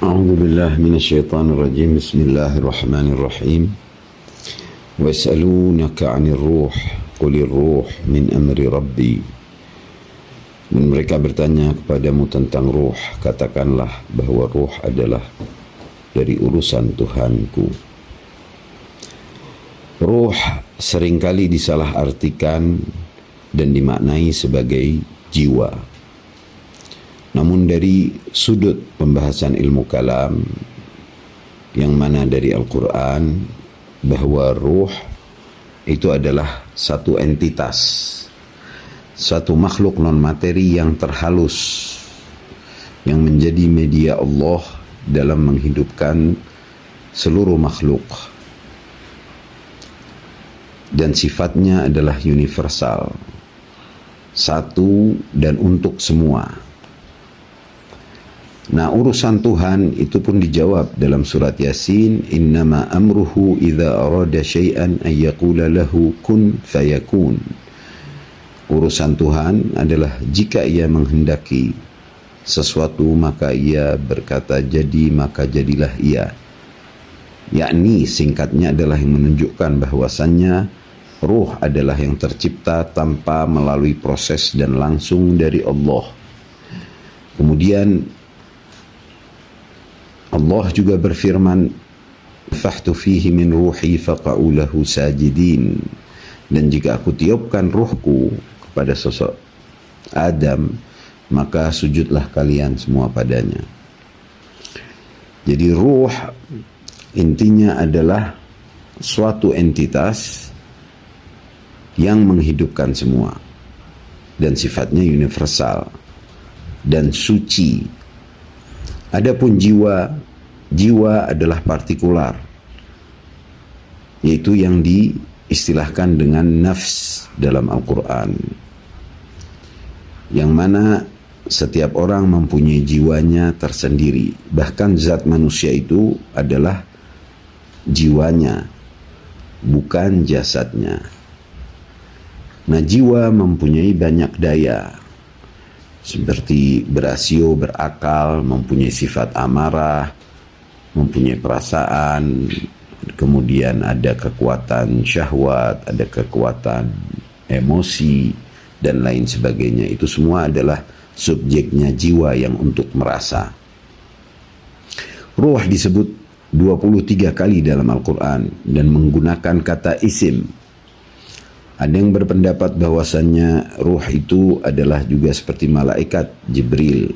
أعوذ بالله من الشيطان الرجيم. بسم الله الرحمن الرحيم. ويسألونك عن الروح قل الروح من أمر ربي. Dan mereka bertanya kepadamu tentang ruh, katakanlah bahwa ruh adalah dari urusan Tuhanku. Ruh seringkali disalahartikan dan dimaknai sebagai jiwa. Namun dari sudut pembahasan ilmu kalam, yang mana dari Al-Quran, bahwa ruh itu adalah satu entitas, satu makhluk non-materi yang terhalus, yang menjadi media Allah dalam menghidupkan seluruh makhluk. Dan sifatnya adalah universal, satu dan untuk semua. Nah, urusan Tuhan itu pun dijawab dalam surat Yasin, innama amruhu idza arada syai'an ay yaqula lahu kun fayakun. Urusan Tuhan adalah jika ia menghendaki sesuatu maka ia berkata jadi, maka jadilah ia. Yakni singkatnya adalah yang menunjukkan bahwasannya ruh adalah yang tercipta tanpa melalui proses dan langsung dari Allah. Kemudian Allah juga berfirman, "Fahtu fihi min ruhi faqa'u lahu sajidin." Dan jika aku tiupkan ruhku kepada sosok Adam, maka sujudlah kalian semua padanya. Jadi ruh intinya adalah suatu entitas yang menghidupkan semua dan sifatnya universal dan suci. Adapun jiwa adalah partikular, yaitu yang diistilahkan dengan nafs dalam Al-Quran, yang mana setiap orang mempunyai jiwanya tersendiri. Bahkan zat manusia itu adalah jiwanya, bukan jasadnya. Nah, jiwa mempunyai banyak daya, seperti berasio, berakal, mempunyai sifat amarah, mempunyai perasaan, kemudian ada kekuatan syahwat, ada kekuatan emosi, dan lain sebagainya. Itu semua adalah subjeknya jiwa yang untuk merasa. Ruh disebut 23 kali dalam Al-Quran dan menggunakan kata isim. Ada yang berpendapat bahwasannya ruh itu adalah juga seperti malaikat Jibril.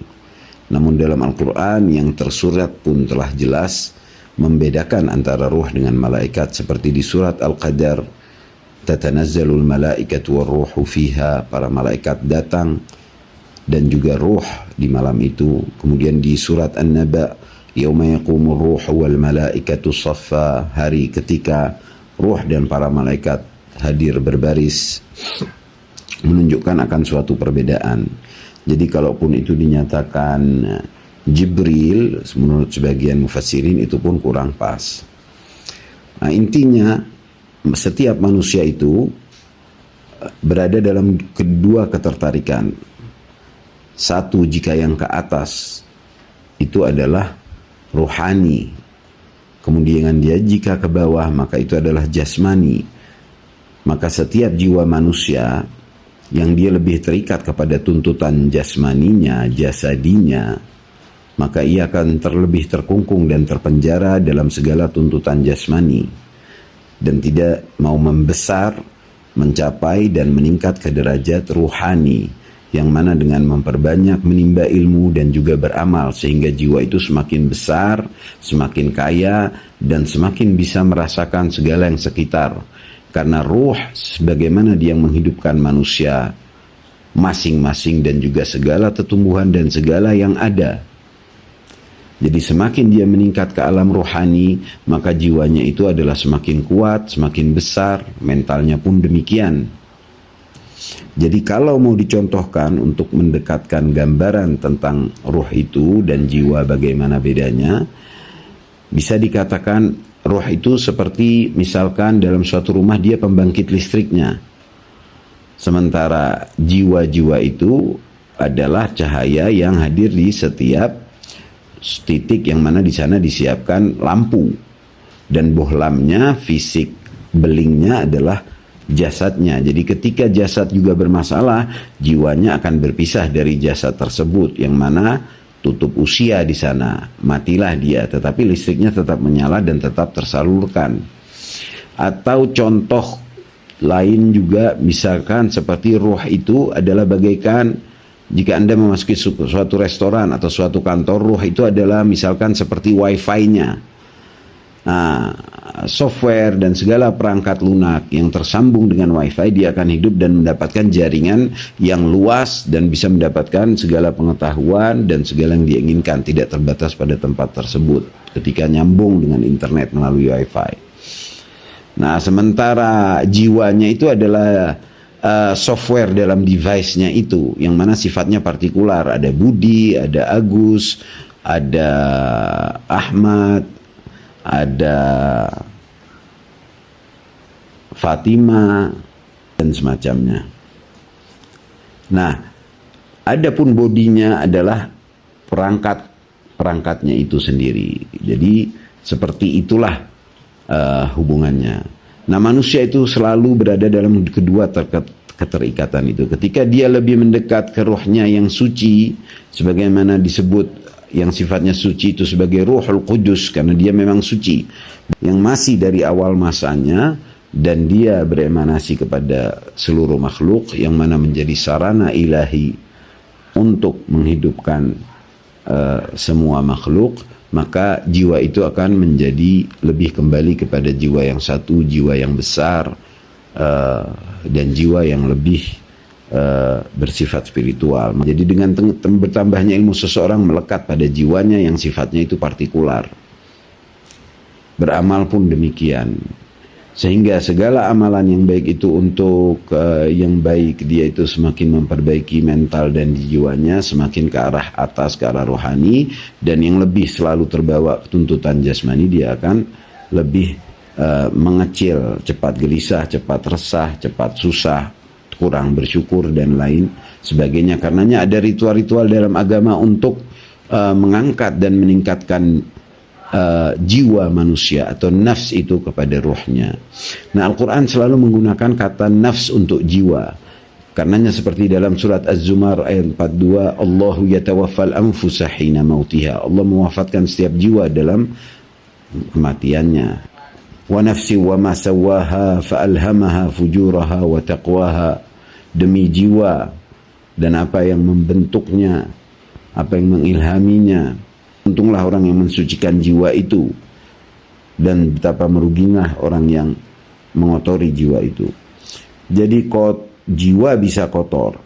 Namun dalam Al-Quran yang tersurat pun telah jelas membedakan antara ruh dengan malaikat, seperti di surat Al-Qadar, tatanazzalul malaikatu warruhu fiha, para malaikat datang dan juga ruh di malam itu. Kemudian di surat An-Naba, yauma yaqumur ruhu wal malaikatu saffa, hari ketika ruh dan para malaikat hadir berbaris, menunjukkan akan suatu perbedaan. Jadi kalaupun itu dinyatakan Jibril, menurut sebagian mufassirin itu pun kurang pas. Nah, intinya setiap manusia itu berada dalam kedua ketertarikan. Satu, jika yang ke atas itu adalah ruhani. Kemudian dia jika ke bawah maka itu adalah jasmani. Maka setiap jiwa manusia yang dia lebih terikat kepada tuntutan jasmaninya, jasadinya, maka ia akan terlebih terkungkung dan terpenjara dalam segala tuntutan jasmani dan tidak mau membesar, mencapai dan meningkat ke derajat ruhani, yang mana dengan memperbanyak menimba ilmu dan juga beramal sehingga jiwa itu semakin besar, semakin kaya, dan semakin bisa merasakan segala yang sekitar. Karena ruh sebagaimana dia menghidupkan manusia masing-masing dan juga segala tumbuhan dan segala yang ada. Jadi semakin dia meningkat ke alam rohani, maka jiwanya itu adalah semakin kuat, semakin besar, mentalnya pun demikian. Jadi kalau mau dicontohkan untuk mendekatkan gambaran tentang ruh itu dan jiwa bagaimana bedanya, bisa dikatakan ruh itu seperti misalkan dalam suatu rumah dia pembangkit listriknya. Sementara jiwa-jiwa itu adalah cahaya yang hadir di setiap titik yang mana di sana disiapkan lampu, dan bohlamnya, fisik belingnya adalah jasadnya. Jadi ketika jasad juga bermasalah, jiwanya akan berpisah dari jasad tersebut, yang mana tutup usia di sana, matilah dia, tetapi listriknya tetap menyala dan tetap tersalurkan. Atau contoh lain juga, misalkan seperti ruh itu adalah bagaikan, jika Anda memasuki suatu restoran atau suatu kantor, ruh itu adalah misalkan seperti wifi-nya. Nah, software dan segala perangkat lunak yang tersambung dengan wifi, dia akan hidup dan mendapatkan jaringan yang luas dan bisa mendapatkan segala pengetahuan dan segala yang dia inginkan, tidak terbatas pada tempat tersebut ketika nyambung dengan internet melalui wifi. Nah, sementara jiwanya itu adalah software dalam device-nya itu, yang mana sifatnya partikular. Ada Budi, ada Agus, ada Ahmad, ada Fatima, dan semacamnya. Nah, adapun bodinya adalah perangkatnya itu sendiri. Jadi seperti itulah hubungannya. Nah, manusia itu selalu berada dalam kedua keterikatan itu. Ketika dia lebih mendekat ke ruhnya yang suci, sebagaimana disebut yang sifatnya suci itu sebagai Ruhul Qudus, karena dia memang suci, yang masih dari awal masanya, dan dia beremanasi kepada seluruh makhluk, yang mana menjadi sarana ilahi untuk menghidupkan semua makhluk, maka jiwa itu akan menjadi lebih kembali kepada jiwa yang satu, jiwa yang besar, dan jiwa yang lebih bersifat spiritual. Jadi dengan bertambahnya ilmu, seseorang melekat pada jiwanya yang sifatnya itu partikular. Beramal pun demikian, sehingga segala amalan yang baik itu untuk yang baik, dia itu semakin memperbaiki mental dan jiwanya, semakin ke arah atas, ke arah rohani, dan yang lebih selalu terbawa tuntutan jasmani, dia akan lebih mengecil, cepat gelisah, cepat resah, cepat susah, kurang bersyukur dan lain sebagainya. Karenanya ada ritual-ritual dalam agama untuk mengangkat dan meningkatkan jiwa manusia atau nafs itu kepada ruhnya. Nah, Al-Quran selalu menggunakan kata nafs untuk jiwa. Karenanya seperti dalam surat Az-Zumar ayat 42, Allahu yatawaffal anfusa hina mautiha. Allah mewafatkan setiap jiwa dalam kematiannya. Wa nafsi wa ma sawaha fa alhamaha fujuraha wa taqwaha. Demi jiwa dan apa yang membentuknya, apa yang mengilhaminya. Untunglah orang yang mensucikan jiwa itu, dan betapa meruginya orang yang mengotori jiwa itu. Jadi jiwa bisa kotor,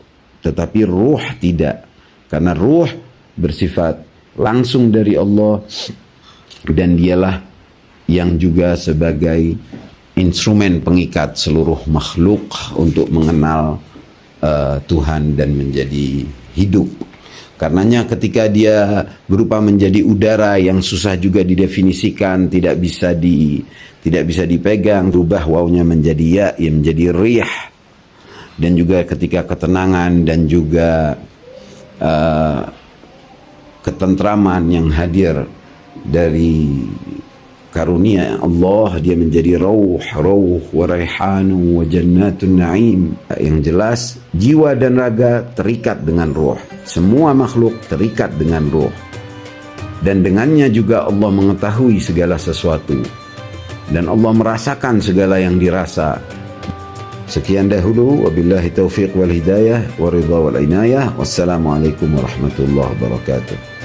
tetapi ruh tidak, karena ruh bersifat langsung dari Allah, dan dialah yang juga sebagai instrumen pengikat seluruh makhluk untuk mengenal Tuhan dan menjadi hidup. Karenanya ketika dia berupa menjadi udara yang susah juga didefinisikan, tidak bisa dipegang, berubah wawnya menjadi ya, yang menjadi rih. Dan juga ketika ketenangan dan juga ketentraman yang hadir dari karunia Allah, dia menjadi rauh wa raihanu wa jannatun na'im. Yang jelas jiwa dan raga terikat dengan ruh. Semua makhluk terikat dengan ruh, dan dengannya juga Allah mengetahui segala sesuatu, dan Allah merasakan segala yang dirasa. Sekian dahulu, wabillahi taufiq wal hidayah wa ridha wal inayah. Wassalamualaikum warahmatullahi wabarakatuh.